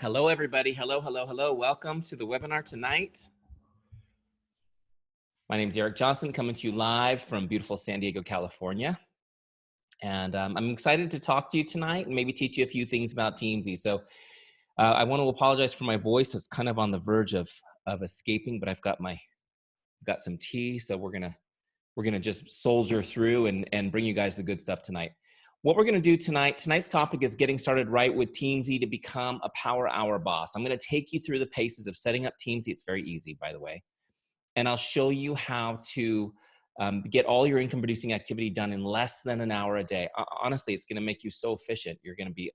Hello, everybody. Hello, hello, hello. Welcome to the webinar tonight. My name is Eric Johnson, coming to you live from beautiful San Diego, California. And I'm excited to talk to you tonight and maybe teach you a few things about Teamzy. So I want to apologize for my voice. It's kind of on the verge of escaping, but I've got some tea. So we're gonna just soldier through and bring you guys the good stuff tonight. What we're gonna do tonight's topic is getting started right with Teamzy to become a power hour boss. I'm gonna take you through the paces of setting up Teamzy. It's very easy, by the way. And I'll show you how to get all your income producing activity done in less than an hour a day. Honestly, it's gonna make you so efficient. You're gonna be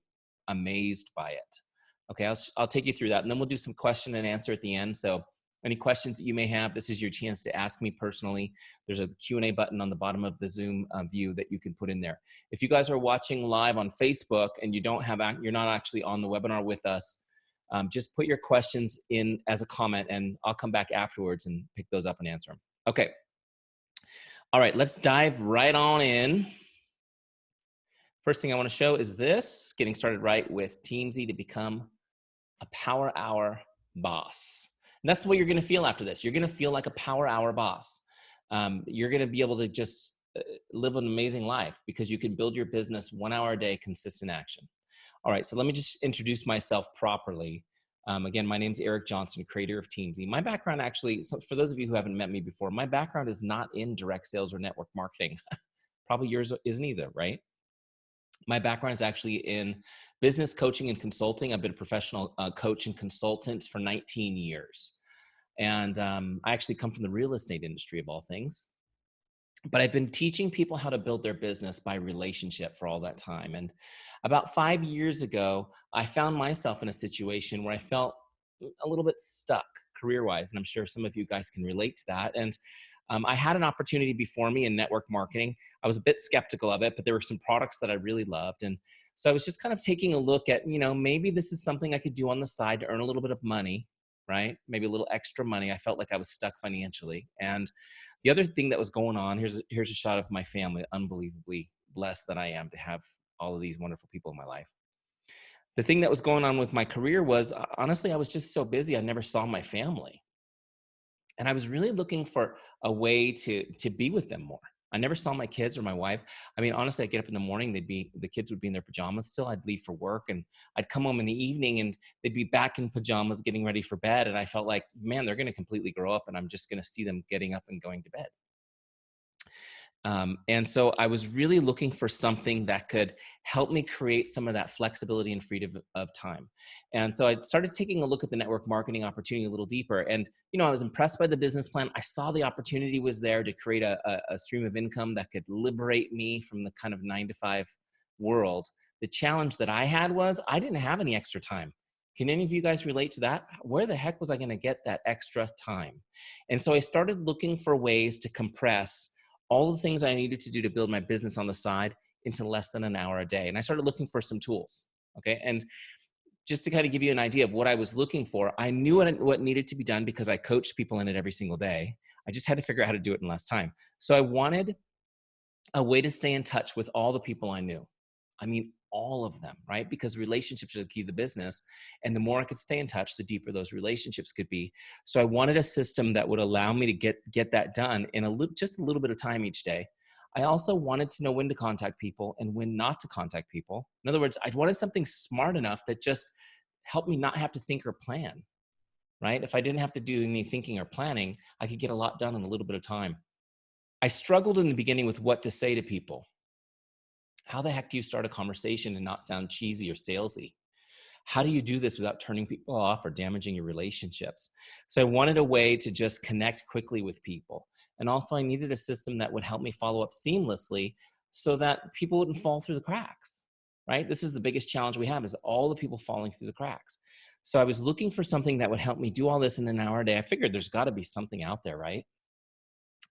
amazed by it. Okay, I'll take you through that. And then we'll do some question and answer at the end. So any questions that you may have, this is your chance to ask me personally. There's a Q&A button on the bottom of the Zoom view that you can put in there. If you guys are watching live on Facebook and you're not actually on the webinar with us, just put your questions in as a comment and I'll come back afterwards and pick those up and answer them. Okay. All right, let's dive right on in. First thing I want to show is this, getting started right with Teamzy to become a power hour boss. And that's what you're going to feel after this. You're going to feel like a power hour boss. You're going to be able to just live an amazing life because you can build your business 1 hour a day, consistent action. All right, so let me just introduce myself properly. Again, my name's Eric Johnson, creator of Teamzy. My background actually, so for those of you who haven't met me before, my background is not in direct sales or network marketing. Probably yours isn't either, right? My background is actually in business coaching and consulting. I've been a professional coach and consultant for 19 years. And I actually come from the real estate industry of all things. But I've been teaching people how to build their business by relationship for all that time. And about 5 years ago, I found myself in a situation where I felt a little bit stuck career-wise. And I'm sure some of you guys can relate to that. And I had an opportunity before me in network marketing. I was a bit skeptical of it, but there were some products that I really loved. And so I was just kind of taking a look at, maybe this is something I could do on the side to earn a little bit of money, right? Maybe a little extra money. I felt like I was stuck financially. And the other thing that was going on, here's a shot of my family, unbelievably blessed that I am to have all of these wonderful people in my life. The thing that was going on with my career was, honestly, I was just so busy, I never saw my family. And I was really looking for a way to be with them more. I never saw my kids or my wife. I mean, honestly, I'd get up in the morning, the kids would be in their pajamas still. I'd leave for work and I'd come home in the evening and they'd be back in pajamas getting ready for bed. And I felt like, man, they're going to completely grow up and I'm just going to see them getting up and going to bed. And so I was really looking for something that could help me create some of that flexibility and freedom of time. And so I started taking a look at the network marketing opportunity a little deeper. And, I was impressed by the business plan. I saw the opportunity was there to create a stream of income that could liberate me from the kind of 9-to-5 world. The challenge that I had was I didn't have any extra time. Can any of you guys relate to that? Where the heck was I going to get that extra time? And so I started looking for ways to compress all the things I needed to do to build my business on the side into less than an hour a day. And I started looking for some tools, okay? And just to kind of give you an idea of what I was looking for, I knew what needed to be done because I coached people in it every single day. I just had to figure out how to do it in less time. So I wanted a way to stay in touch with all the people I knew. I mean, all of them, right? Because relationships are the key to the business. And the more I could stay in touch, the deeper those relationships could be. So I wanted a system that would allow me to get that done in just a little bit of time each day. I also wanted to know when to contact people and when not to contact people. In other words, I wanted something smart enough that just helped me not have to think or plan, right? If I didn't have to do any thinking or planning, I could get a lot done in a little bit of time. I struggled in the beginning with what to say to people. How the heck do you start a conversation and not sound cheesy or salesy? How do you do this without turning people off or damaging your relationships? So I wanted a way to just connect quickly with people. And also I needed a system that would help me follow up seamlessly so that people wouldn't fall through the cracks, right? This is the biggest challenge we have, is all the people falling through the cracks. So I was looking for something that would help me do all this in an hour a day. I figured there's got to be something out there, right?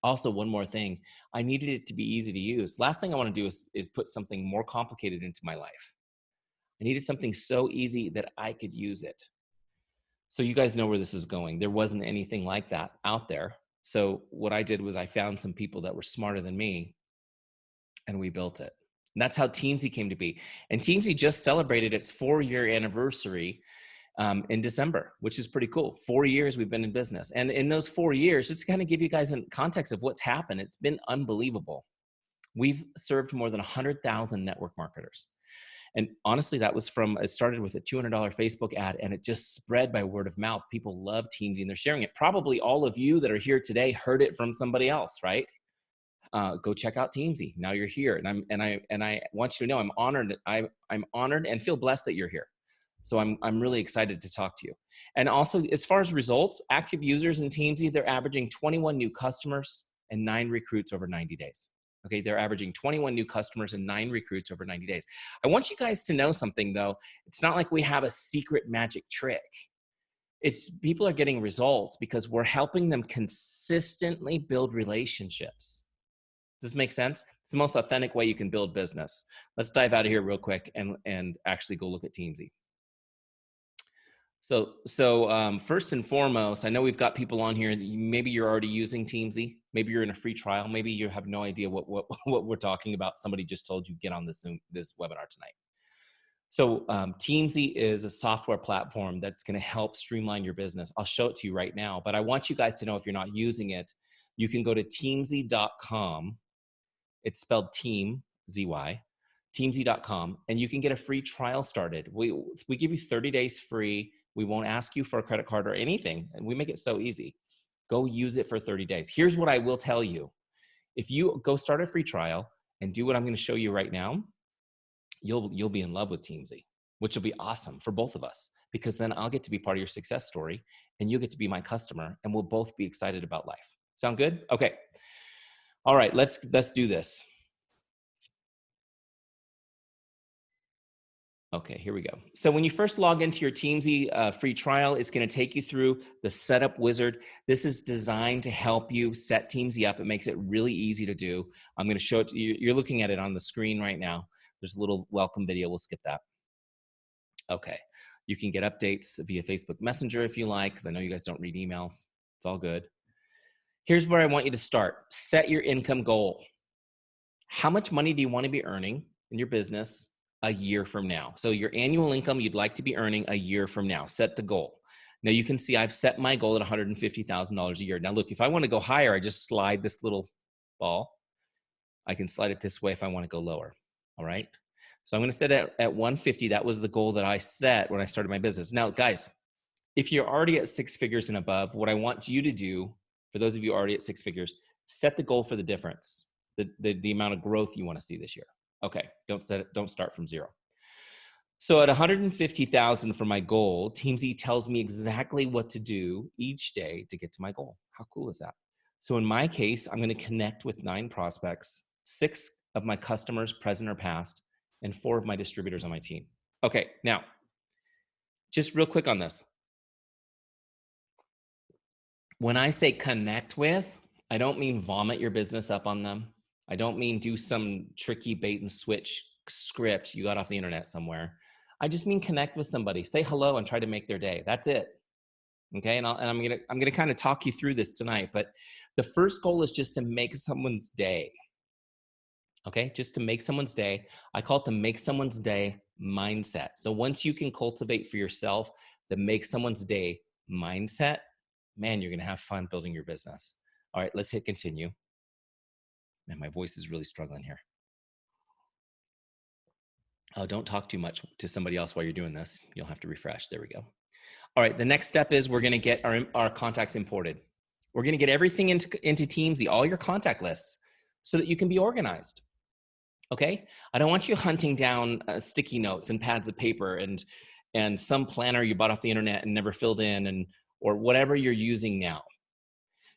Also, one more thing, I needed it to be easy to use. Last thing I want to do is put something more complicated into my life. I needed something so easy that I could use it. So you guys know where this is going. There wasn't anything like that out there. So what I did was I found some people that were smarter than me and we built it. And that's how Teamzy came to be. And Teamzy just celebrated its 4-year anniversary in December, which is pretty cool. 4 years we've been in business. And in those 4 years, just to kind of give you guys a context of what's happened, it's been unbelievable. We've served more than 100,000 network marketers. And honestly, that was it started with a $200 Facebook ad, and it just spread by word of mouth. People love Teamzy and they're sharing it. Probably all of you that are here today heard it from somebody else, right? Go check out Teamzy. Now you're here, and I want you to know I'm honored. I'm honored and feel blessed that you're here. So I'm really excited to talk to you. And also, as far as results, active users in Teamzy, they're averaging 21 new customers and 9 recruits over 90 days. Okay, they're averaging 21 new customers and 9 recruits over 90 days. I want you guys to know something though. It's not like we have a secret magic trick. It's people are getting results because we're helping them consistently build relationships. Does this make sense? It's the most authentic way you can build business. Let's dive out of here real quick and actually go look at Teamzy. So first and foremost, I know we've got people on here. Maybe you're already using Teamzy. Maybe you're in a free trial. Maybe you have no idea what we're talking about. Somebody just told you get on this webinar tonight. So Teamzy is a software platform that's going to help streamline your business. I'll show it to you right now, but I want you guys to know if you're not using it, you can go to teamzy.com. It's spelled team, Z-Y, teamzy.com, and you can get a free trial started. We give you 30 days free. We won't ask you for a credit card or anything, and we make it so easy. Go use it for 30 days. Here's what I will tell you. If you go start a free trial and do what I'm going to show you right now, you'll be in love with Teamzy, which will be awesome for both of us, because then I'll get to be part of your success story and you'll get to be my customer, and we'll both be excited about life. Sound good? Okay. All right, let's do this. Okay, here we go. So when you first log into your Teamzy free trial, it's going to take you through the setup wizard. This is designed to help you set Teamzy up. It makes it really easy to do. I'm going to show it to you. You're looking at it on the screen right now. There's a little welcome video. We'll skip that. Okay, you can get updates via Facebook Messenger if you like, because I know you guys don't read emails. It's all good. Here's where I want you to start. Set your income goal. How much money do you want to be earning in your business a year from now? So your annual income you'd like to be earning a year from now. Set the goal. Now you can see I've set my goal at $150,000 a year. Now look, if I want to go higher, I just slide this little ball. I can slide it this way if I want to go lower. All right. So I'm going to set it at 150. That was the goal that I set when I started my business. Now, guys, if you're already at 6 figures and above, what I want you to do, for those of you already at 6 figures, set the goal for the difference, the amount of growth you want to see this year. Okay, don't start from zero. So at 150,000 for my goal, Teamzy tells me exactly what to do each day to get to my goal. How cool is that? So in my case, I'm going to connect with 9 prospects, 6 of my customers, present or past, and 4 of my distributors on my team. Okay, now, just real quick on this. When I say connect with, I don't mean vomit your business up on them. I don't mean do some tricky bait and switch script you got off the internet somewhere. I just mean connect with somebody, say hello and try to make their day. That's it. Okay, and I'm gonna kind of talk you through this tonight, but the first goal is just to make someone's day. Okay, just to make someone's day. I call it the make someone's day mindset. So once you can cultivate for yourself the make someone's day mindset, man, you're gonna have fun building your business. All right, let's hit continue. Man, my voice is really struggling here. Oh, don't talk too much to somebody else while you're doing this. You'll have to refresh. There we go. All right, the next step is we're gonna get our contacts imported. We're gonna get everything into Teamzy, all your contact lists, so that you can be organized. Okay, I don't want you hunting down sticky notes and pads of paper and some planner you bought off the internet and never filled in, or whatever you're using now.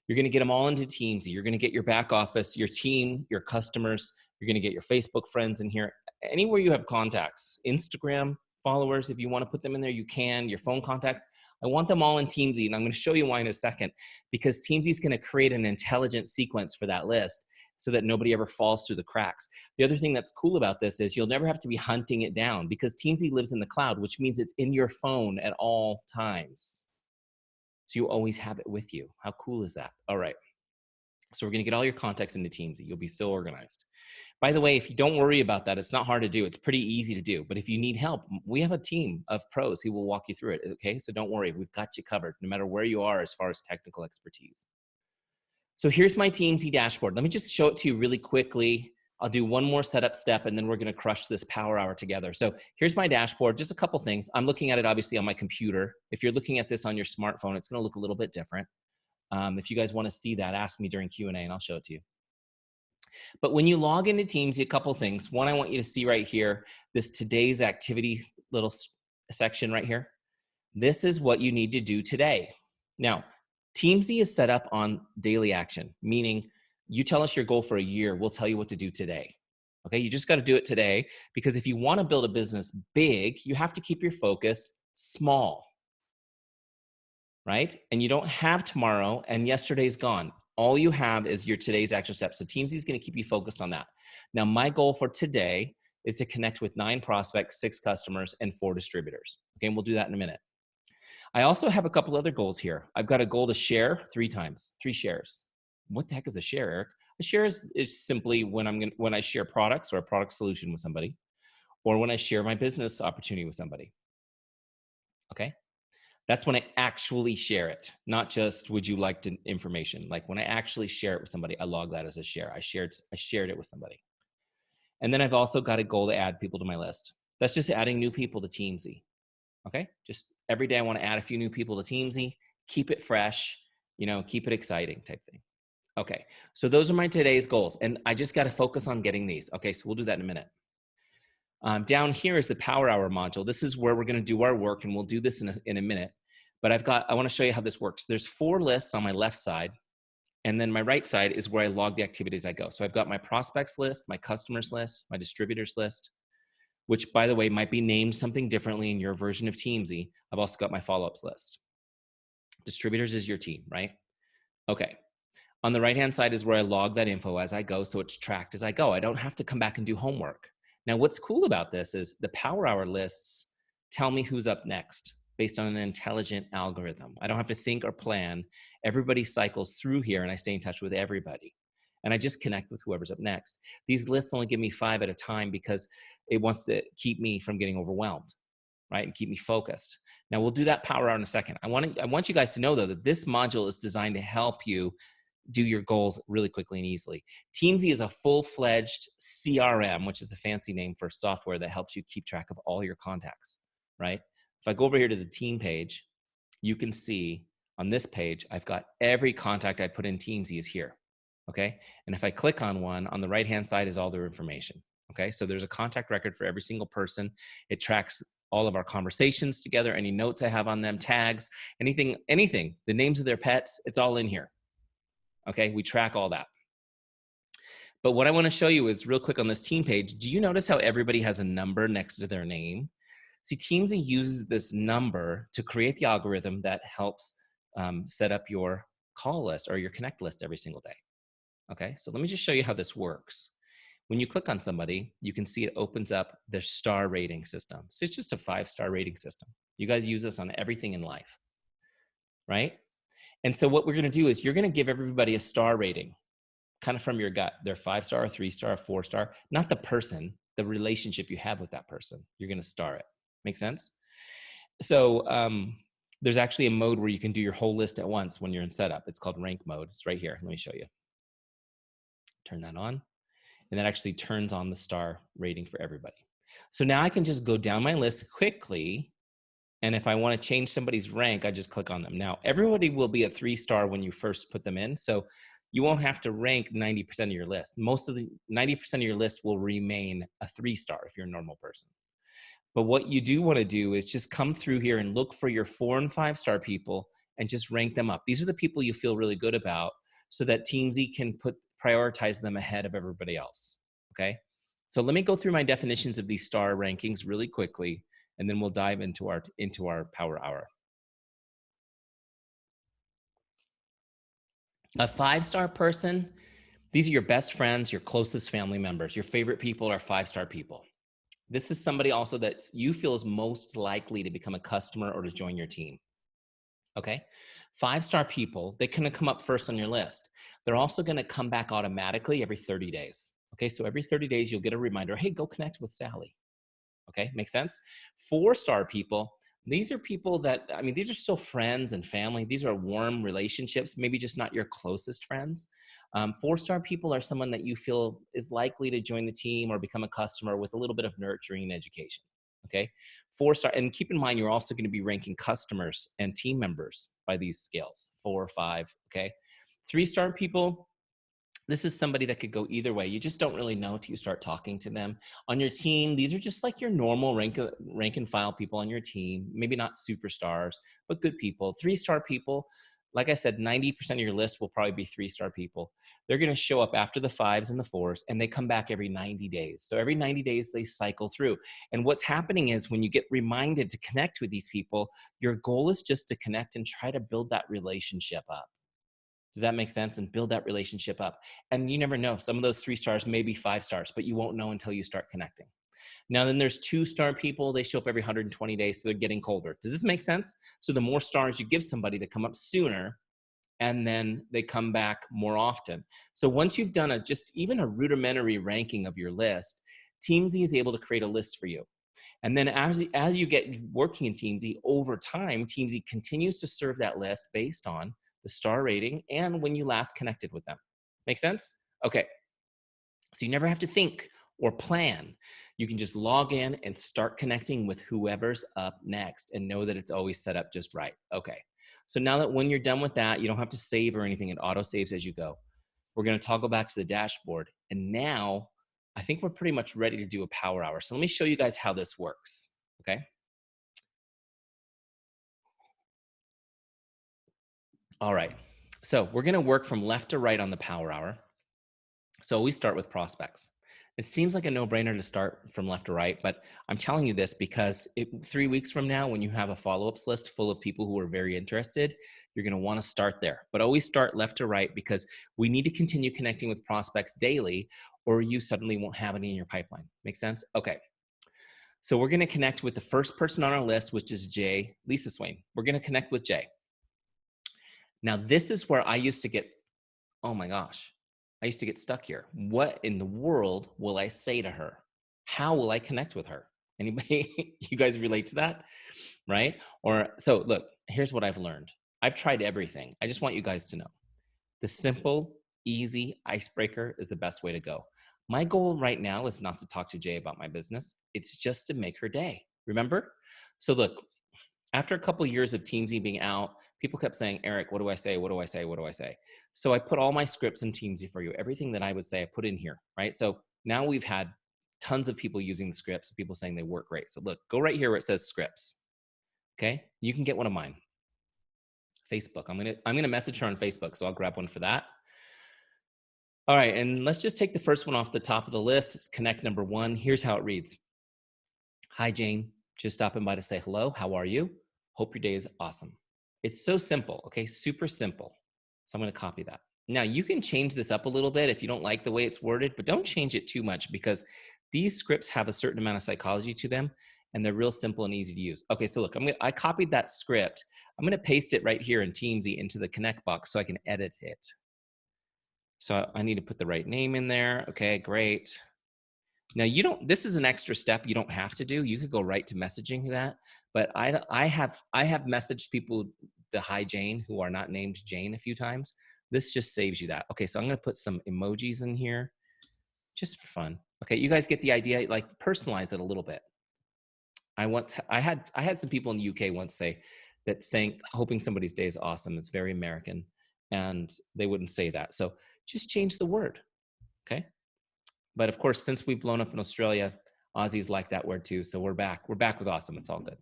You're going to get them all into Teamzy. You're going to get your back office, your team, your customers. You're going to get your Facebook friends in here. Anywhere you have contacts, Instagram followers, if you want to put them in there, you can. Your phone contacts. I want them all in Teamzy, and I'm going to show you why in a second, because Teamzy is going to create an intelligent sequence for that list so that nobody ever falls through the cracks. The other thing that's cool about this is you'll never have to be hunting it down, because Teamzy lives in the cloud, which means it's in your phone at all times. So you always have it with you. How cool is that? All right. So we're going to get all your contacts into Teamzy. You'll be so organized. By the way, if you don't worry about that, it's not hard to do. It's pretty easy to do. But if you need help, we have a team of pros who will walk you through it. Okay. So don't worry. We've got you covered no matter where you are as far as technical expertise. So here's my Teamzy dashboard. Let me just show it to you really quickly. I'll do one more setup step and then we're going to crush this power hour together. So here's my dashboard, just a couple things. I'm looking at it obviously on my computer. If you're looking at this on your smartphone, it's going to look a little bit different. If you guys want to see that, ask me during Q&A and I'll show it to you. But when you log into Teamzy, a couple things. One, I want you to see right here, this today's activity little section right here. This is what you need to do today. Now, Teamzy is set up on daily action, meaning you tell us your goal for a year, we'll tell you what to do today. Okay, you just got to do it today, because if you want to build a business big, you have to keep your focus small, right? And you don't have tomorrow and yesterday's gone. All you have is your today's action steps. So Teamzy is going to keep you focused on that. Now, my goal for today is to connect with 9 prospects, 6 customers, and 4 distributors. Okay, and we'll do that in a minute. I also have a couple other goals here. I've got a goal to share 3 times, 3 shares. What the heck is a share, Eric? A share is simply when I share products or a product solution with somebody, or when I share my business opportunity with somebody. Okay, that's when I actually share it, not just would you like to information. Like when I actually share it with somebody, I log that as a share. I shared it with somebody. And then I've also got a goal to add people to my list. That's just adding new people to Teamzy. Okay, just every day I want to add a few new people to Teamzy, keep it fresh, keep it exciting type thing. Okay, so those are my today's goals, and I just got to focus on getting these. Okay, so we'll do that in a minute. Down here is the Power Hour module. This is where we're going to do our work, and we'll do this in a minute. But I want to show you how this works. There's 4 lists on my left side, and then my right side is where I log the activities I go. So I've got my prospects list, my customers list, my distributors list, which, by the way, might be named something differently in your version of Teamzy. I've also got my follow-ups list. Distributors is your team, right? Okay. On the right-hand side is where I log that info as I go, so it's tracked as I go. I don't have to come back and do homework. Now, what's cool about this is the Power Hour lists tell me who's up next based on an intelligent algorithm. I don't have to think or plan. Everybody cycles through here, and I stay in touch with everybody. And I just connect with whoever's up next. These lists only give me 5 at a time because it wants to keep me from getting overwhelmed, right? And keep me focused. Now, we'll do that Power Hour in a second. I want you guys to know, though, that this module is designed to help you do your goals really quickly and easily. Teamzy is a full-fledged CRM, which is a fancy name for software that helps you keep track of all your contacts, right? If I go over here to the team page, you can see on this page, I've got every contact I put in Teamzy is here, okay? And if I click on one, on the right-hand side is all their information, okay? So there's a contact record for every single person. It tracks all of our conversations together, any notes I have on them, tags, anything, the names of their pets, it's all in here. Okay, we track all that. But what I want to show you is real quick on this team page. Do you notice how everybody has a number next to their name? See, Teamzy uses this number to create the algorithm that helps set up your call list or your connect list every single day. Okay, so let me just show you how this works. When you click on somebody, you can see it opens up their star rating system. So it's just a 5-star rating system. You guys use this on everything in life, right? And so what we're going to do is you're going to give everybody a star rating, kind of from your gut. They're 5-star, 3-star, 4-star, not the person, the relationship you have with that person. You're going to star it. Make sense? So there's actually a mode where you can do your whole list at once when you're in setup. It's called rank mode. It's right here. Let me show you. Turn that on. And that actually turns on the star rating for everybody. So now I can just go down my list quickly. And if I want to change somebody's rank, I just click on them. Now, everybody will be a 3-star when you first put them in. So you won't have to rank 90% of your list. Most of the 90% of your list will remain a 3-star if you're a normal person. But what you do want to do is just come through here and look for your 4- and 5-star people and just rank them up. These are the people you feel really good about so that Teamzy can prioritize them ahead of everybody else. Okay. So let me go through my definitions of these star rankings really quickly, and then we'll dive into our Power Hour. A 5-star person, these are your best friends, your closest family members. Your favorite people are 5-star people. This is somebody also that you feel is most likely to become a customer or to join your team. Okay. 5-star people, they kind of come up first on your list. They're also going to come back automatically every 30 days. Okay. So every 30 days, you'll get a reminder, hey, go connect with Sally. Okay, makes sense. 4-star people, these are people that, I mean, these are still friends and family. These are warm relationships, maybe just not your closest friends. 4-star people are someone that you feel is likely to join the team or become a customer with a little bit of nurturing and education. Okay, 4-star, and keep in mind, you're also going to be ranking customers and team members by these scales, 4 or 5. Okay, 3-star people, this is somebody that could go either way. You just don't really know till you start talking to them. On your team, these are just like your normal rank and file people on your team. Maybe not superstars, but good people. 3-star people, like I said, 90% of your list will probably be 3-star people. They're going to show up after the 5s and the 4s, and they come back every 90 days. So every 90 days, they cycle through. And what's happening is when you get reminded to connect with these people, your goal is just to connect and try to build that relationship up. Does that make sense? And build that relationship up. And you never know. Some of those 3 stars may be 5 stars, but you won't know until you start connecting. Now, then there's 2-star people. They show up every 120 days, so they're getting colder. Does this make sense? So the more stars you give somebody, they come up sooner, and then they come back more often. So once you've done just even a rudimentary ranking of your list, Teamzy is able to create a list for you. And then as you get working in Teamzy over time, Teamzy continues to serve that list based on the star rating and when you last connected with them. Make sense? Okay. So you never have to think or plan. You can just log in and start connecting with whoever's up next and know that it's always set up just right. Okay. So now that when you're done with that, you don't have to save or anything. It auto saves as you go. We're going to toggle back to the dashboard. And now I think we're pretty much ready to do a power hour. So let me show you guys how this works. Okay. All right. So we're going to work from left to right on the power hour. So we start with prospects. It seems like a no-brainer to start from left to right, but I'm telling you this because 3 weeks from now, when you have a follow-ups list full of people who are very interested, you're going to want to start there. But always start left to right because we need to continue connecting with prospects daily, or you suddenly won't have any in your pipeline. Make sense? Okay. So we're going to connect with the first person on our list, which is Jay, Lisa Swain. We're going to connect with Jay. Now, this is where I used to get, oh my gosh, I used to get stuck here. What in the world will I say to her? How will I connect with her? Anybody, you guys relate to that? Right? Or, so look, here's what I've learned. I've tried everything. I just want you guys to know the simple, easy icebreaker is the best way to go. My goal right now is not to talk to Jay about my business. It's just to make her day. Remember? So look, after a couple of years of Teamzy being out, people kept saying, Eric, what do I say? What do I say? What do I say? So I put all my scripts in Teamzy for you. Everything that I would say, I put in here, right? So now we've had tons of people using the scripts, people saying they work great. So look, go right here where it says scripts. Okay, you can get one of mine. Facebook. I'm gonna message her on Facebook, so I'll grab one for that. All right, and let's just take the first one off the top of the list. It's connect number 1. Here's how it reads. Hi, Jane. Just stopping by to say hello. How are you? Hope your day is awesome. It's so simple, okay? Super simple. So I'm going to copy that. Now, you can change this up a little bit if you don't like the way it's worded, but don't change it too much because these scripts have a certain amount of psychology to them and they're real simple and easy to use. Okay, so look, I copied that script. I'm going to paste it right here in Teamzy into the connect box so I can edit it. So I need to put the right name in there. Okay, great. Now this is an extra step you don't have to do. You could go right to messaging that, but I have messaged people the hi Jane who are not named Jane a few times. This just saves you that. Okay, so I'm going to put some emojis in here just for fun. Okay, you guys get the idea, like personalize it a little bit. I had some people in the UK once say that saying hoping somebody's day is awesome is very American and they wouldn't say that. So just change the word. Okay? But of course, since we've blown up in Australia, Aussies like that word too. So we're back. We're back with awesome. It's all good.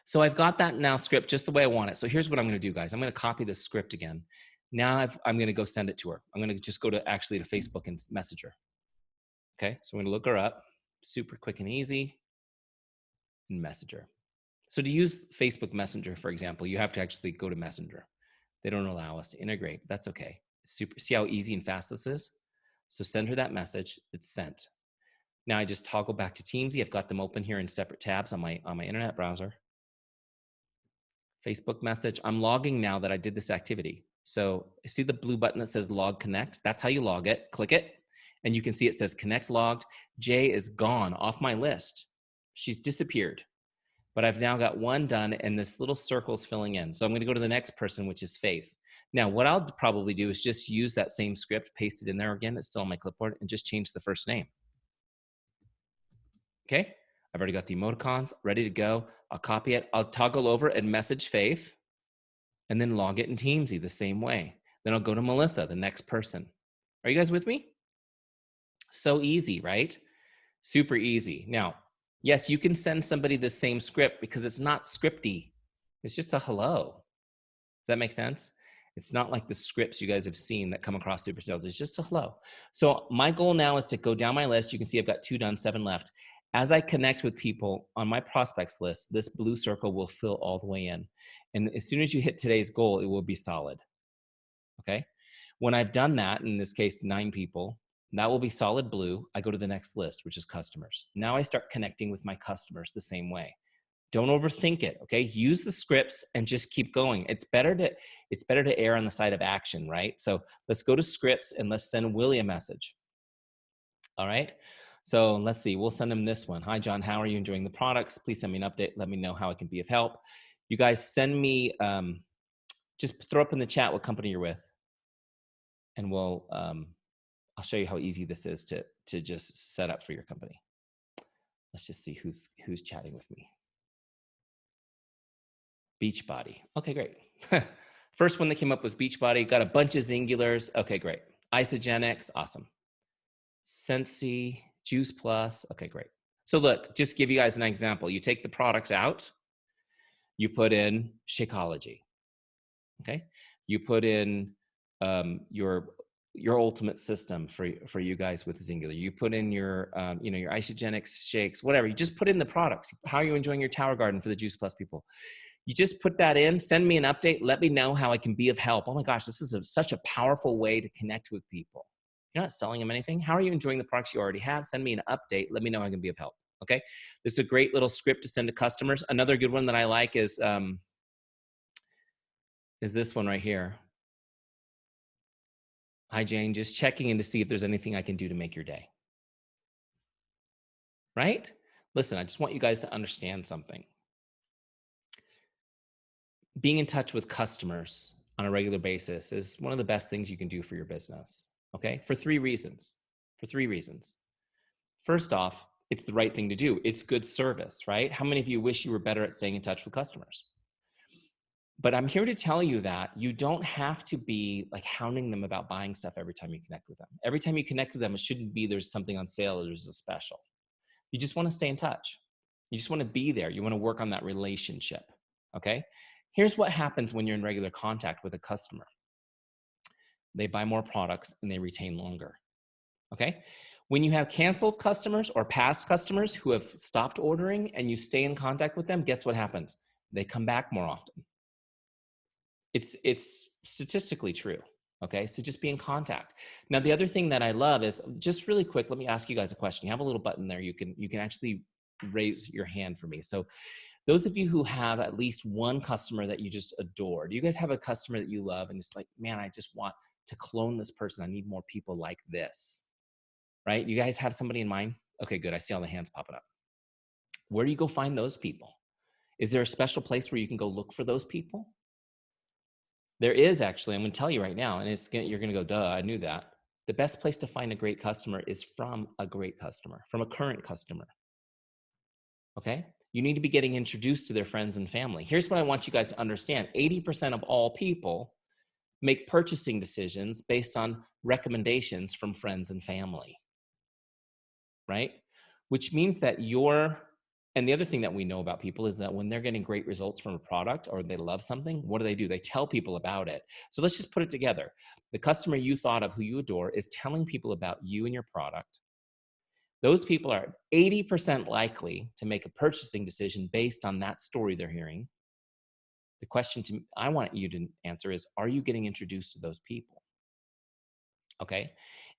So I've got that now script just the way I want it. So here's what I'm going to do, guys. I'm going to copy this script again. Now I'm going to go send it to her. I'm going to just go to Facebook and message her. Okay. So I'm going to look her up. Super quick and easy. And message her. So to use Facebook Messenger, for example, you have to actually go to Messenger. They don't allow us to integrate. That's okay. Super. See how easy and fast this is? So send her that message. It's sent. Now I just toggle back to Teamzy. I've got them open here in separate tabs on my internet browser. Facebook message. I'm logging now that I did this activity. So see the blue button that says log connect? That's how you log it. Click it. And you can see it says connect logged. Jay is gone off my list. She's disappeared. But I've now got one done and this little circle's filling in. So I'm going to go to the next person, which is Faith. Now, what I'll probably do is just use that same script, paste it in there again. It's still on my clipboard, and just change the first name. Okay. I've already got the emoticons ready to go. I'll copy it. I'll toggle over and message Faith and then log it in Teamzy the same way. Then I'll go to Melissa, the next person. Are you guys with me? So easy, right? Super easy. Now, yes, you can send somebody the same script because it's not scripty. It's just a hello. Does that make sense? It's not like the scripts you guys have seen that come across super sales. It's just a hello. So my goal now is to go down my list. You can see I've got 2 done, 7 left. As I connect with people on my prospects list, this blue circle will fill all the way in. And as soon as you hit today's goal, it will be solid. Okay. When I've done that, in this case, 9 people, that will be solid blue. I go to the next list, which is customers. Now I start connecting with my customers the same way. Don't overthink it, okay? Use the scripts and just keep going. It's better to err on the side of action, right? So let's go to scripts and let's send Willie a message. All right? So let's see, we'll send him this one. Hi, John, how are you enjoying the products? Please send me an update. Let me know how I can be of help. You guys send me, just throw up in the chat what company you're with. And I'll show you how easy this is to just set up for your company. Let's just see who's chatting with me. Beachbody. Okay, great. First one that came up was Beachbody. Got a bunch of Zingulars. Okay, great. Isogenics. Awesome. Sensi, Juice Plus. Okay, great. So look, just give you guys an example. You take the products out. You put in Shakeology. Okay. You put in your ultimate system for you guys with Zingular. You put in your your Isogenics shakes, whatever. You just put in the products. How are you enjoying your Tower Garden for the Juice Plus people? You just put that in, send me an update, let me know how I can be of help. Oh my gosh, this is such a powerful way to connect with people. You're not selling them anything. How are you enjoying the products you already have? Send me an update, let me know how I can be of help, okay? This is a great little script to send to customers. Another good one that I like is this one right here. Hi, Jane, just checking in to see if there's anything I can do to make your day. Right? Listen, I just want you guys to understand something. Being in touch with customers on a regular basis is one of the best things you can do for your business, okay? For 3 reasons. First off, it's the right thing to do. It's good service, right? How many of you wish you were better at staying in touch with customers? But I'm here to tell you that you don't have to be like hounding them about buying stuff every time you connect with them. Every time you connect with them, it shouldn't be there's something on sale or there's a special. You just want to stay in touch. You just want to be there. You want to work on that relationship, okay? Here's what happens when you're in regular contact with a customer. They buy more products and they retain longer, okay? When you have canceled customers or past customers who have stopped ordering and you stay in contact with them, guess what happens? They come back more often. It's statistically true, okay? So just be in contact. Now, the other thing that I love is, just really quick, let me ask you guys a question. You have a little button there. You can actually raise your hand for me. So those of you who have at least one customer that you just adore, do you guys have a customer that you love and it's like, man, I just want to clone this person. I need more people like this, right? You guys have somebody in mind? Okay, good. I see all the hands popping up. Where do you go find those people? Is there a special place where you can go look for those people? There is actually. I'm going to tell you right now, and you're going to go, duh, I knew that. The best place to find a great customer is from a great customer, from a current customer. Okay? You need to be getting introduced to their friends and family. Here's what I want you guys to understand. 80% of all people make purchasing decisions based on recommendations from friends and family, right? Which means that and the other thing that we know about people is that when they're getting great results from a product or they love something, what do? They tell people about it. So let's just put it together. The customer you thought of, who you adore, is telling people about you and your product. Those people are 80% likely to make a purchasing decision based on that story they're hearing. The question I want you to answer is, are you getting introduced to those people? Okay.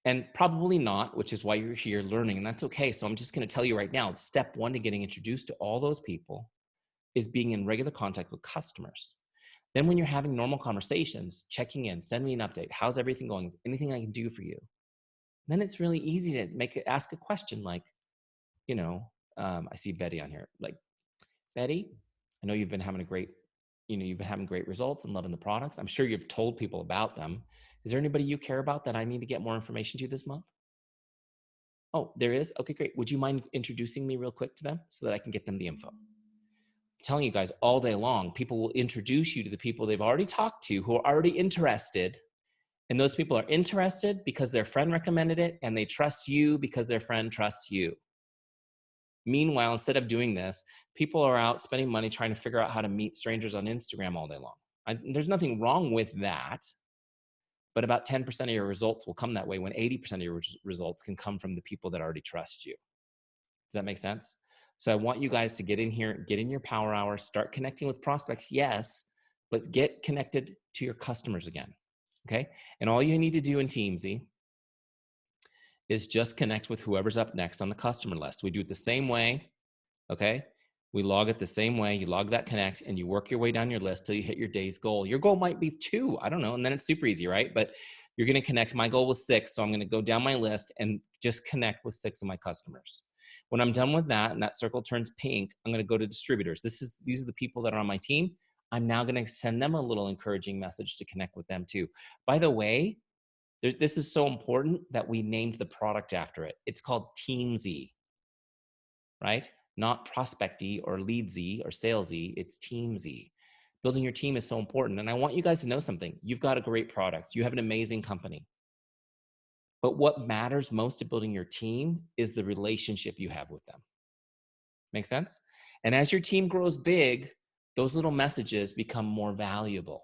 And probably not, which is why you're here learning, and that's okay. So I'm just going to tell you right now, step 1 to getting introduced to all those people is being in regular contact with customers. Then when you're having normal conversations, checking in, send me an update. How's everything going? Is anything I can do for you? Then it's really easy to ask a question like, I see Betty on here. Like, Betty, I know you've been having you've been having great results and loving the products. I'm sure you've told people about them. Is there anybody you care about that I need to get more information to this month? Oh, there is? Okay, great. Would you mind introducing me real quick to them so that I can get them the info? I'm telling you guys all day long, people will introduce you to the people they've already talked to who are already interested. And those people are interested because their friend recommended it, and they trust you because their friend trusts you. Meanwhile, instead of doing this, people are out spending money trying to figure out how to meet strangers on Instagram all day long. There's nothing wrong with that, but about 10% of your results will come that way when 80% of your results can come from the people that already trust you. Does that make sense? So I want you guys to get in here, get in your power hour, start connecting with prospects, yes, but get connected to your customers again, okay? And all you need to do in Teamzy is just connect with whoever's up next on the customer list. We do it the same way, okay? We log it the same way. You log that connect and you work your way down your list till you hit your day's goal. Your goal might be 2, I don't know, and then it's super easy, right? But you're gonna connect. My goal was 6, so I'm gonna go down my list and just connect with 6 of my customers. When I'm done with that and that circle turns pink, I'm gonna go to distributors. These are the people that are on my team. I'm now gonna send them a little encouraging message to connect with them too. By the way, this is so important that we named the product after it. It's called Teamzy, right? Not Prospecty or Leadsy or Salesy, it's Teamzy. Building your team is so important. And I want you guys to know something. You've got a great product. You have an amazing company. But what matters most to building your team is the relationship you have with them. Make sense? And as your team grows big, those little messages become more valuable.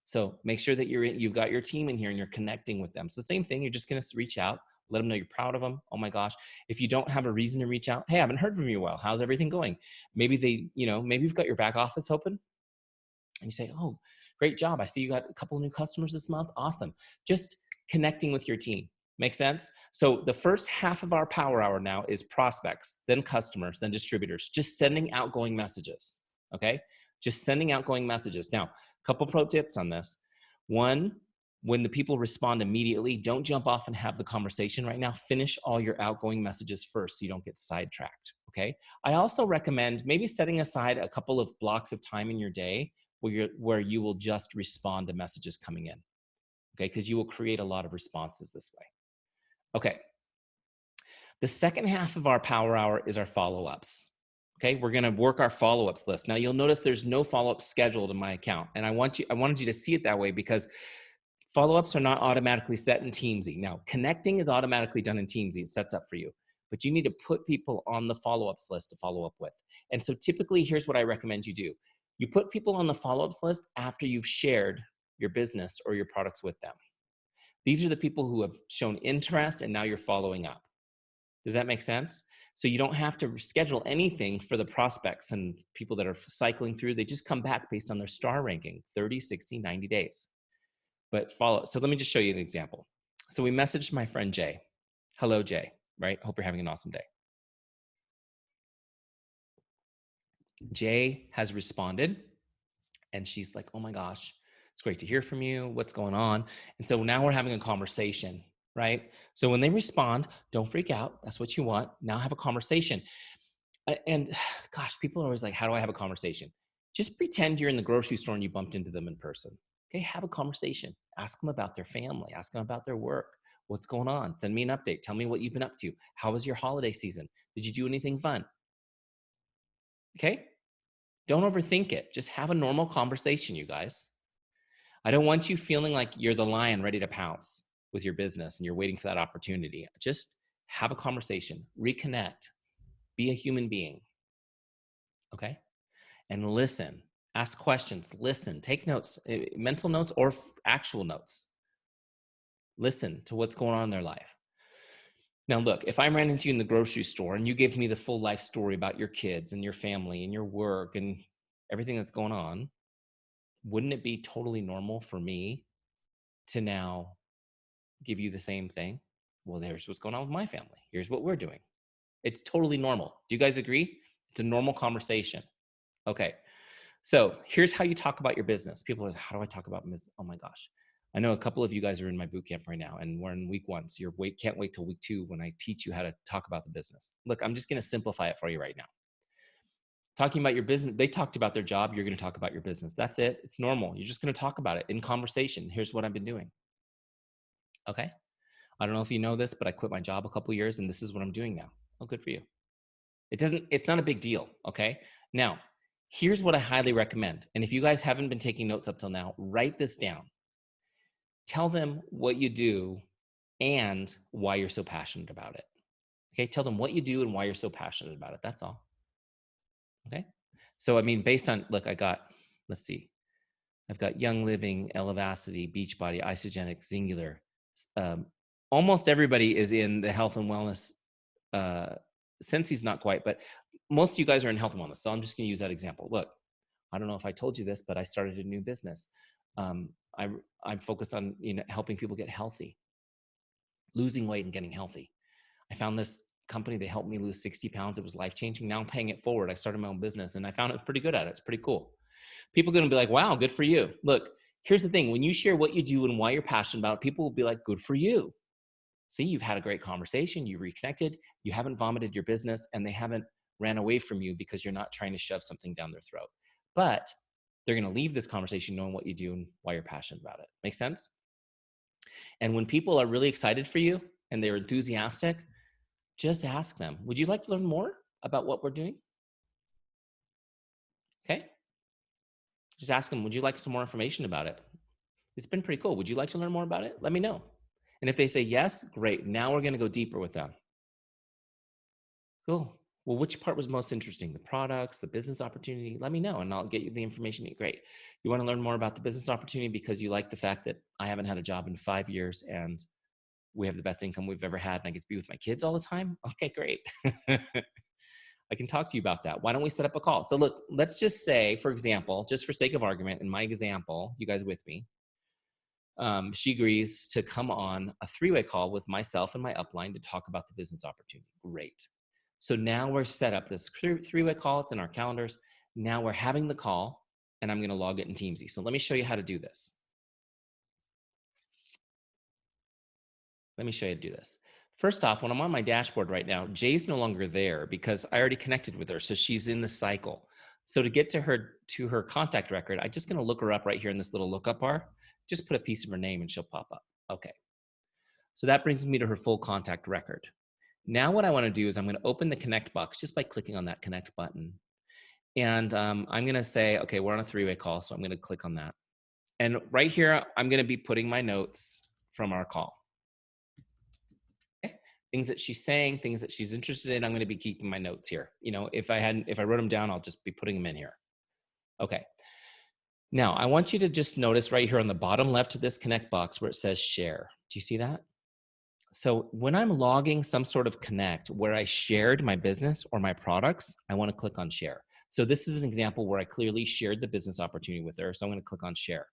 So make sure that you've got your team in here and you're connecting with them. So same thing, you're just gonna reach out, let them know you're proud of them. Oh my gosh. If you don't have a reason to reach out, hey, I haven't heard from you in a while. How's everything going? Maybe maybe you've got your back office open and you say, oh, great job. I see you got a couple of new customers this month. Awesome. Just connecting with your team. Make sense? So the first half of our power hour now is prospects, then customers, then distributors, just sending outgoing messages, okay? Just sending outgoing messages. Now, a couple pro tips on this. One, when the people respond immediately, don't jump off and have the conversation right now. Finish all your outgoing messages first so you don't get sidetracked, okay? I also recommend maybe setting aside a couple of blocks of time in your day where you will just respond to messages coming in, okay? Because you will create a lot of responses this way. Okay. The second half of our power hour is our follow-ups. Okay, we're gonna work our follow-ups list. Now you'll notice there's no follow-ups scheduled in my account. And I wanted you to see it that way because follow-ups are not automatically set in Teamzy. Now, connecting is automatically done in Teamzy. It sets up for you. But you need to put people on the follow-ups list to follow up with. And so typically, here's what I recommend you do. You put people on the follow-ups list after you've shared your business or your products with them. These are the people who have shown interest and now you're following up. Does that make sense? So you don't have to schedule anything for the prospects and people that are cycling through. They just come back based on their star ranking, 30, 60, 90 days. But follow. So let me just show you an example. So we messaged my friend Jay. Hello, Jay, right? Hope you're having an awesome day. Jay has responded and she's like, oh my gosh, it's great to hear from you. What's going on? And so now we're having a conversation, right? So when they respond, don't freak out. That's what you want. Now have a conversation. And gosh, people are always like, how do I have a conversation? Just pretend you're in the grocery store and you bumped into them in person. Okay, have a conversation. Ask them about their family. Ask them about their work. What's going on? Send me an update. Tell me what you've been up to. How was your holiday season? Did you do anything fun? Okay, don't overthink it. Just have a normal conversation, you guys. I don't want you feeling like you're the lion ready to pounce with your business and you're waiting for that opportunity. Just have a conversation, reconnect, be a human being, okay? And listen, ask questions, listen, take notes, mental notes or actual notes. Listen to what's going on in their life. Now, look, if I ran into you in the grocery store and you gave me the full life story about your kids and your family and your work and everything that's going on, wouldn't it be totally normal for me to now give you the same thing? Well, here's what's going on with my family. Here's what we're doing. It's totally normal. Do you guys agree? It's a normal conversation. Okay. So here's how you talk about your business. People are like, how do I talk about business? Oh my gosh. I know a couple of you guys are in my boot camp right now, and we're in week 1. So can't wait till week 2 when I teach you how to talk about the business. Look, I'm just going to simplify it for you right now. Talking about your business, they talked about their job. You're going to talk about your business. That's it. It's normal. You're just going to talk about it in conversation. Here's what I've been doing. Okay. I don't know if you know this, but I quit my job a couple of years and this is what I'm doing now. Oh, good for you. It's not a big deal. Okay. Now, here's what I highly recommend. And if you guys haven't been taking notes up till now, write this down. Tell them what you do and why you're so passionate about it. Okay. Tell them what you do and why you're so passionate about it. That's all. Okay. So, I mean, based on, look, let's see. I've got Young Living, Elevacity, Beachbody, Isogenic, Singular. Almost everybody is in the health and wellness. Sensi's not quite, but most of you guys are in health and wellness. So I'm just going to use that example. Look, I don't know if I told you this, but I started a new business. I'm focused on helping people get healthy, losing weight and getting healthy. I found this company. They helped me lose 60 pounds. It was life-changing. Now I'm paying it forward. I started my own business and I found it pretty good at it. It's pretty cool. People are going to be like, wow, good for you. Look, here's the thing. When you share what you do and why you're passionate about it, people will be like, good for you. See, you've had a great conversation. You reconnected. You haven't vomited your business and they haven't ran away from you because you're not trying to shove something down their throat. But they're going to leave this conversation knowing what you do and why you're passionate about it. Make sense? And when people are really excited for you and they're enthusiastic, just ask them, would you like to learn more about what we're doing? Okay. Just ask them, would you like some more information about it? It's been pretty cool. Would you like to learn more about it? Let me know. And if they say yes, great. Now we're going to go deeper with them. Cool. Well, which part was most interesting? The products, the business opportunity? Let me know and I'll get you the information. Great. You want to learn more about the business opportunity because you like the fact that I haven't had a job in 5 years and we have the best income we've ever had and I get to be with my kids all the time? Okay, great. I can talk to you about that. Why don't we set up a call? So look, let's just say, for example, just for sake of argument, in my example, you guys with me, she agrees to come on a 3-way call with myself and my upline to talk about the business opportunity. Great. So now we're set up this 3-way call. It's in our calendars. Now we're having the call and I'm going to log it in Teamzy. So let me show you how to do this. Let me show you how to do this. First off, when I'm on my dashboard right now, Jay's no longer there because I already connected with her. So she's in the cycle. So to get to her contact record, I'm just going to look her up right here in this little lookup bar. Just put a piece of her name and she'll pop up. Okay. So that brings me to her full contact record. Now what I want to do is I'm going to open the connect box just by clicking on that connect button. And I'm going to say, okay, we're on a 3-way call. So I'm going to click on that. And right here, I'm going to be putting my notes from our call. Okay? Things that she's saying, things that she's interested in. I'm going to be keeping my notes here. If I wrote them down, I'll just be putting them in here. Okay. Now I want you to just notice right here on the bottom left of this connect box where it says share. Do you see that? So when I'm logging some sort of connect where I shared my business or my products, I want to click on share. So this is an example where I clearly shared the business opportunity with her. So I'm going to click on share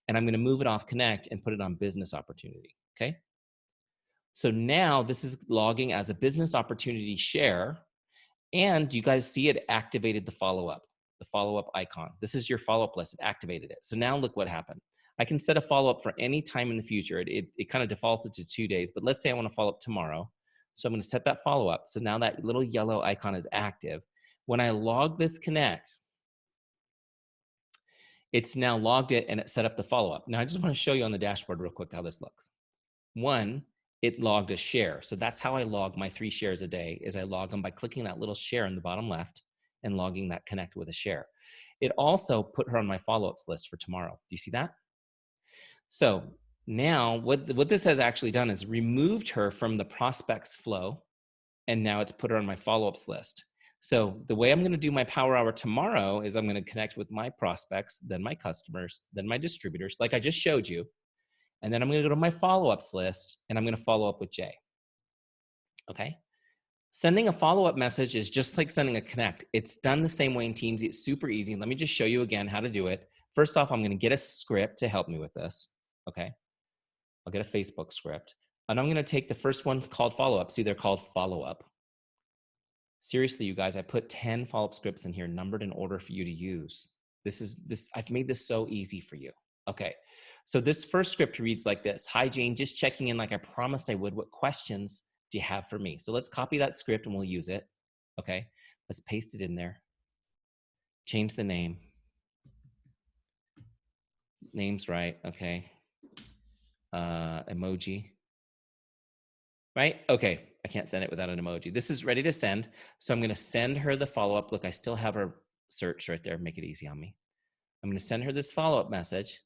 and I'm going to move it off connect and put it on business opportunity. Okay. So now this is logging as a business opportunity share. And you guys see it activated the follow-up icon. This is your follow-up list. It activated it. So now look what happened. I can set a follow-up for any time in the future. It kind of defaults it to 2 days, but let's say I want to follow up tomorrow. So I'm going to set that follow-up. So now that little yellow icon is active. When I log this connect, it's now logged it and it set up the follow-up. Now I just want to show you on the dashboard real quick how this looks. One, it logged a share. So that's how I log my 3 shares a day is I log them by clicking that little share in the bottom left and logging that connect with a share. It also put her on my follow-ups list for tomorrow. Do you see that? So now what this has actually done is removed her from the prospects flow. And now it's put her on my follow-ups list. So the way I'm going to do my power hour tomorrow is I'm going to connect with my prospects, then my customers, then my distributors, like I just showed you. And then I'm going to go to my follow-ups list and I'm going to follow up with Jay. Okay. Sending a follow-up message is just like sending a connect. It's done the same way in Teamzy. It's super easy. Let me just show you again how to do it. First off, I'm going to get a script to help me with this. Okay. I'll get a Facebook script and I'm going to take the first one called follow-up. See, they're called follow-up. Seriously, you guys, I put 10 follow-up scripts in here, numbered in order for you to use. I've made this so easy for you. Okay. So this first script reads like this. Hi, Jane, just checking in like I promised I would. What questions do you have for me? So let's copy that script and we'll use it. Okay. Let's paste it in there. Change the name. Name's right. Okay. Emoji. Right? Okay. I can't send it without an emoji. This is ready to send. So I'm going to send her the follow-up. Look, I still have her search right there. Make it easy on me. I'm going to send her this follow-up message.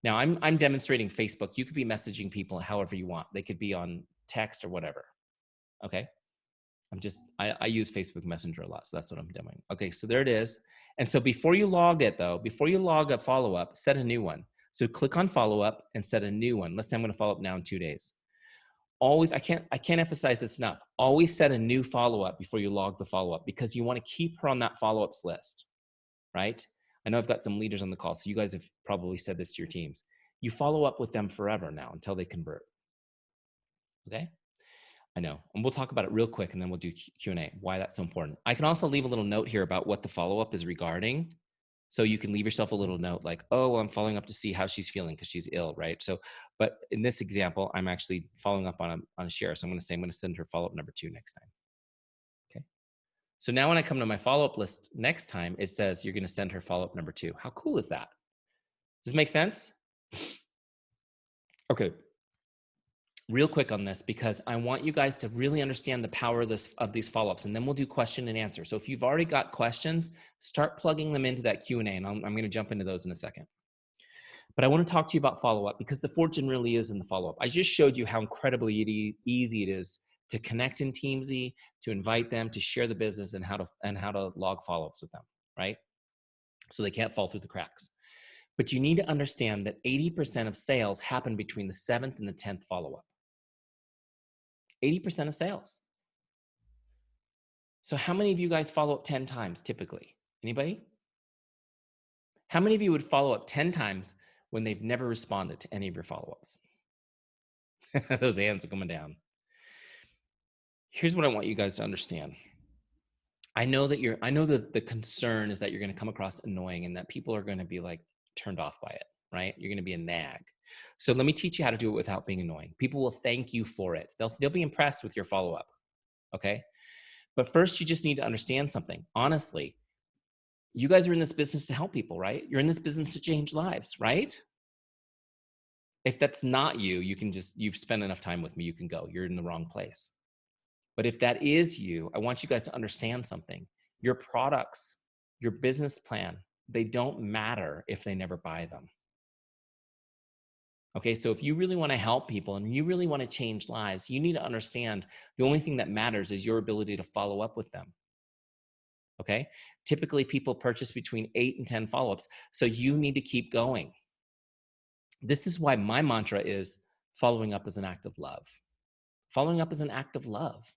Now I'm demonstrating Facebook. You could be messaging people however you want. They could be on text or whatever. Okay. I use Facebook Messenger a lot. So that's what I'm doing. Okay. So there it is. And so before you log it though, before you log a follow-up, set a new one. So click on follow-up and set a new one. Let's say I'm going to follow up now in 2 days. Always, I can't emphasize this enough. Always set a new follow-up before you log the follow-up because you want to keep her on that follow-ups list, right? I know I've got some leaders on the call, so you guys have probably said this to your teams. You follow up with them forever now until they convert, okay? I know, and we'll talk about it real quick and then we'll do Q&A, why that's so important. I can also leave a little note here about what the follow-up is regarding. So you can leave yourself a little note like, oh, well, I'm following up to see how she's feeling because she's ill, right? So, but in this example, I'm actually following up on a share. So I'm going to say, I'm going to send her follow-up number 2 next time. Okay. So now when I come to my follow-up list next time, it says you're going to send her follow-up number 2. How cool is that? Does it make sense? Okay. Real quick on this, because I want you guys to really understand the power of these follow-ups, and then we'll do question and answer. So if you've already got questions, start plugging them into that Q&A, and I'm going to jump into those in a second. But I want to talk to you about follow-up because the fortune really is in the follow-up. I just showed you how incredibly easy it is to connect in Teamzy, to invite them, to share the business, and how to log follow-ups with them, right? So they can't fall through the cracks. But you need to understand that 80% of sales happen between the 7th and the 10th follow-up. 80% of sales. So how many of you guys follow up 10 times typically? Anybody? How many of you would follow up 10 times when they've never responded to any of your follow-ups? Those hands are coming down. Here's what I want you guys to understand. I know that the concern is that you're going to come across annoying and that people are going to be like turned off by it, right? You're going to be a nag. So let me teach you how to do it without being annoying. People will thank you for it. They'll be impressed with your follow-up. Okay. But first you just need to understand something. Honestly, you guys are in this business to help people, right? You're in this business to change lives, right? If that's not you, you've spent enough time with me, you can go. You're in the wrong place. But if that is you, I want you guys to understand something. Your products, your business plan, they don't matter if they never buy them. Okay, so if you really want to help people and you really want to change lives, you need to understand the only thing that matters is your ability to follow up with them. Okay, typically people purchase between 8 and 10 follow-ups, so you need to keep going. This is why my mantra is following up is an act of love. Following up is an act of love.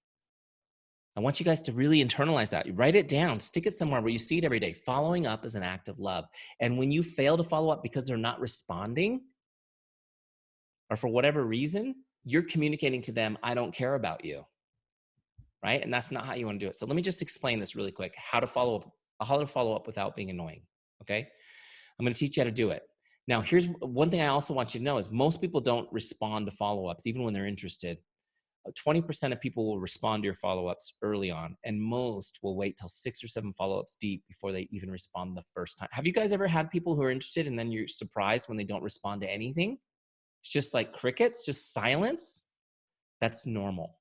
I want you guys to really internalize that. You write it down, stick it somewhere where you see it every day. Following up is an act of love. And when you fail to follow up because they're not responding, or for whatever reason, you're communicating to them, I don't care about you, right? And that's not how you want to do it. So let me just explain this really quick, how to follow up without being annoying, okay? I'm going to teach you how to do it. Now, here's one thing I also want you to know is most people don't respond to follow-ups, even when they're interested. 20% of people will respond to your follow-ups early on, and most will wait till 6 or 7 follow-ups deep before they even respond the first time. Have you guys ever had people who are interested and then you're surprised when they don't respond to anything? It's just like crickets, just silence. That's normal.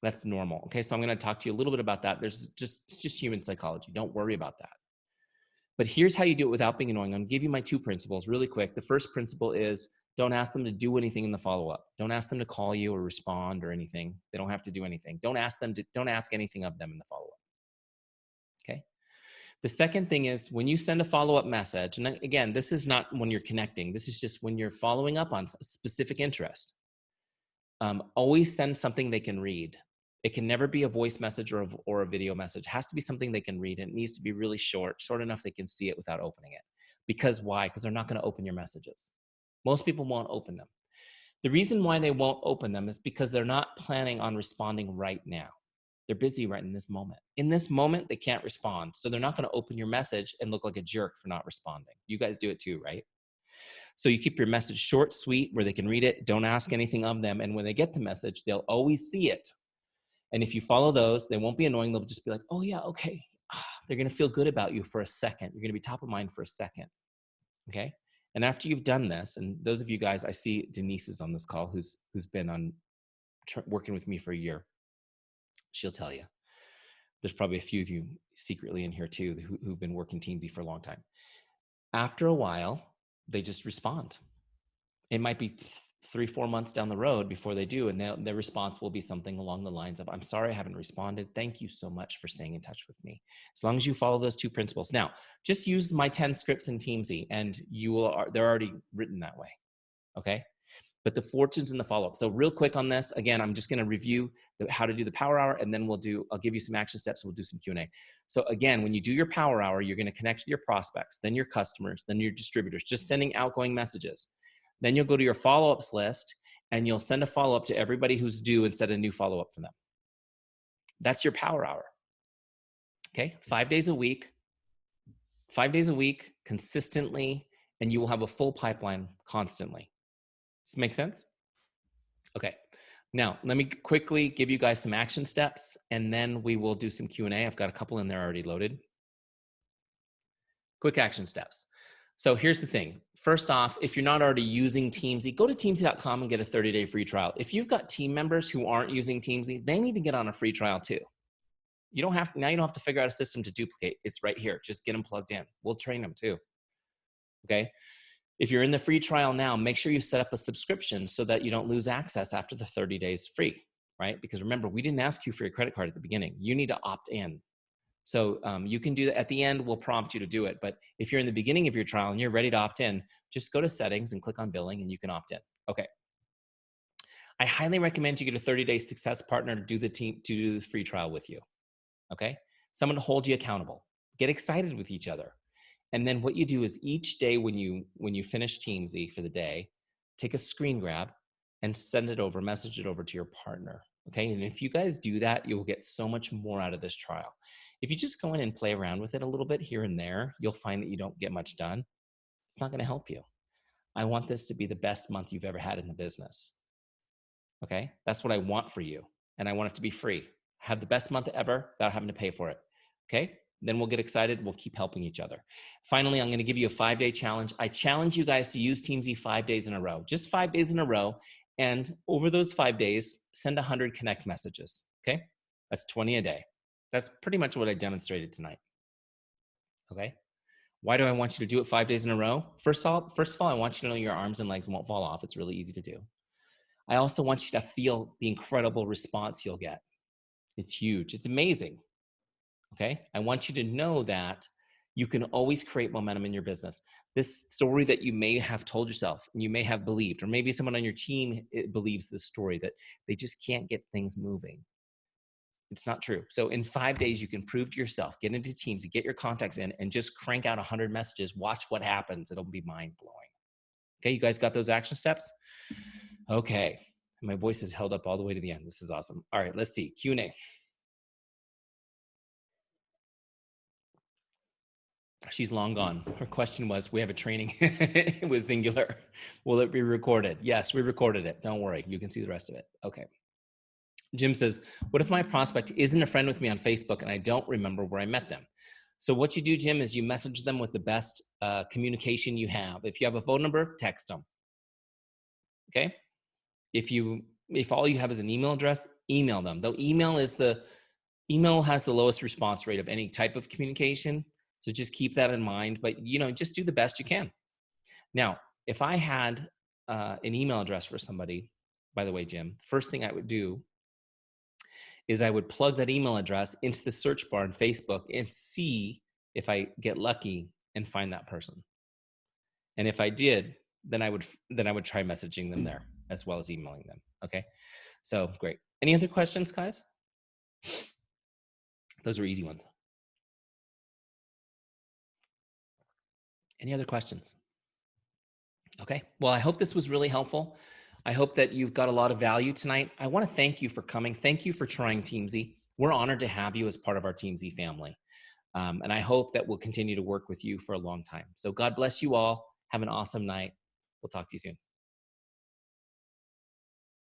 That's normal. Okay, so I'm going to talk to you a little bit about that. It's just human psychology. Don't worry about that. But here's how you do it without being annoying. I'm going to give you my 2 principles really quick. The first principle is don't ask them to do anything in the follow-up. Don't ask them to call you or respond or anything. They don't have to do anything. Don't ask anything of them in the follow-up. Okay. The second thing is when you send a follow-up message, and again, this is not when you're connecting. This is just when you're following up on a specific interest. Always send something they can read. It can never be a voice message or a video message. It has to be something they can read, and it needs to be really short enough they can see it without opening it. Because why? Because they're not going to open your messages. Most people won't open them. The reason why they won't open them is because they're not planning on responding right now. They're busy right in this moment. In this moment, they can't respond. So they're not going to open your message and look like a jerk for not responding. You guys do it too, right? So you keep your message short, sweet, where they can read it. Don't ask anything of them. And when they get the message, they'll always see it. And if you follow those, they won't be annoying. They'll just be like, oh yeah, okay. They're going to feel good about you for a second. You're going to be top of mind for a second. Okay. And after you've done this, and those of you guys, I see Denise is on this call, who's been on working with me for a year. She'll tell you. There's probably a few of you secretly in here too who've been working Teamzy for a long time. After a while, they just respond. It might be 3-4 months down the road before they do, and their response will be something along the lines of, I'm sorry I haven't responded. Thank you so much for staying in touch with me. As long as you follow those 2 principles. Now, just use my 10 scripts in Teamzy, and they're already written that way, okay? But the fortunes in the follow-up. So real quick on this, again, I'm just going to review how to do the power hour, and then I'll give you some action steps. We'll do some Q&A. So again, when you do your power hour, you're going to connect with your prospects, then your customers, then your distributors, just sending outgoing messages. Then you'll go to your follow-ups list, and you'll send a follow-up to everybody who's due and set a new follow-up for them. That's your power hour. Okay, 5 days a week, 5 days a week, consistently, and you will have a full pipeline constantly. Does this make sense? Okay. Now, let me quickly give you guys some action steps, and then we will do some Q&A. I've got a couple in there already loaded. Quick action steps. So here's the thing. First off, if you're not already using Teamzy, go to Teamzy.com and get a 30-day free trial. If you've got team members who aren't using Teamzy, they need to get on a free trial too. You don't have to figure out a system to duplicate. It's right here. Just get them plugged in. We'll train them too. Okay. If you're in the free trial now, make sure you set up a subscription so that you don't lose access after the 30 days free, right? Because remember, we didn't ask you for your credit card at the beginning. You need to opt in. So you can do that. At the end, we'll prompt you to do it. But if you're in the beginning of your trial and you're ready to opt in, just go to settings and click on billing and you can opt in. Okay. I highly recommend you get a 30-day success partner to do the free trial with you. Okay. Someone to hold you accountable. Get excited with each other. And then what you do is each day when you finish Teamzy for the day, take a screen grab and send it over, message it over to your partner. Okay. And if you guys do that, you'll get so much more out of this trial. If you just go in and play around with it a little bit here and there, you'll find that you don't get much done. It's not going to help you. I want this to be the best month you've ever had in the business. Okay. That's what I want for you. And I want it to be free. Have the best month ever without having to pay for it. Okay. Then we'll get excited. We'll keep helping each other. Finally, I'm going to give you a 5-day challenge. I challenge you guys to use Teamzy 5 days in a row, just 5 days in a row. And over those 5 days, send 100 connect messages. Okay. That's 20 a day. That's pretty much what I demonstrated tonight. Okay. Why do I want you to do it 5 days in a row? First of all, I want you to know your arms and legs won't fall off. It's really easy to do. I also want you to feel the incredible response you'll get. It's huge. It's amazing. Okay. I want you to know that you can always create momentum in your business. This story that you may have told yourself and you may have believed, or maybe someone on your team believes this story that they just can't get things moving. It's not true. So in 5 days, you can prove to yourself, get into Teams, get your contacts in, and just crank out 100 messages. Watch what happens. It'll be mind blowing. Okay. You guys got those action steps? Okay. My voice is held up all the way to the end. This is awesome. All right. Let's see. Q&A. She's long gone. Her question was, we have a training with Singular. Will it be recorded? Yes, we recorded it. Don't worry. You can see the rest of it. Okay. Jim says, what if my prospect isn't a friend with me on Facebook and I don't remember where I met them? So what you do, Jim, is you message them with the best communication you have. If you have a phone number, text them. Okay. If all you have is an email address, email them. Though email has the lowest response rate of any type of communication. So just keep that in mind, but just do the best you can. Now, if I had an email address for somebody, by the way, Jim, the first thing I would do is I would plug that email address into the search bar in Facebook and see if I get lucky and find that person. And if I did, then I would try messaging them there as well as emailing them. Okay. So great. Any other questions, guys? Those are easy ones. Any other questions? Okay. Well, I hope this was really helpful. I hope that you've got a lot of value tonight. I want to thank you for coming. Thank you for trying Teamzy. We're honored to have you as part of our Teamzy family. And I hope that we'll continue to work with you for a long time. So God bless you all. Have an awesome night. We'll talk to you soon.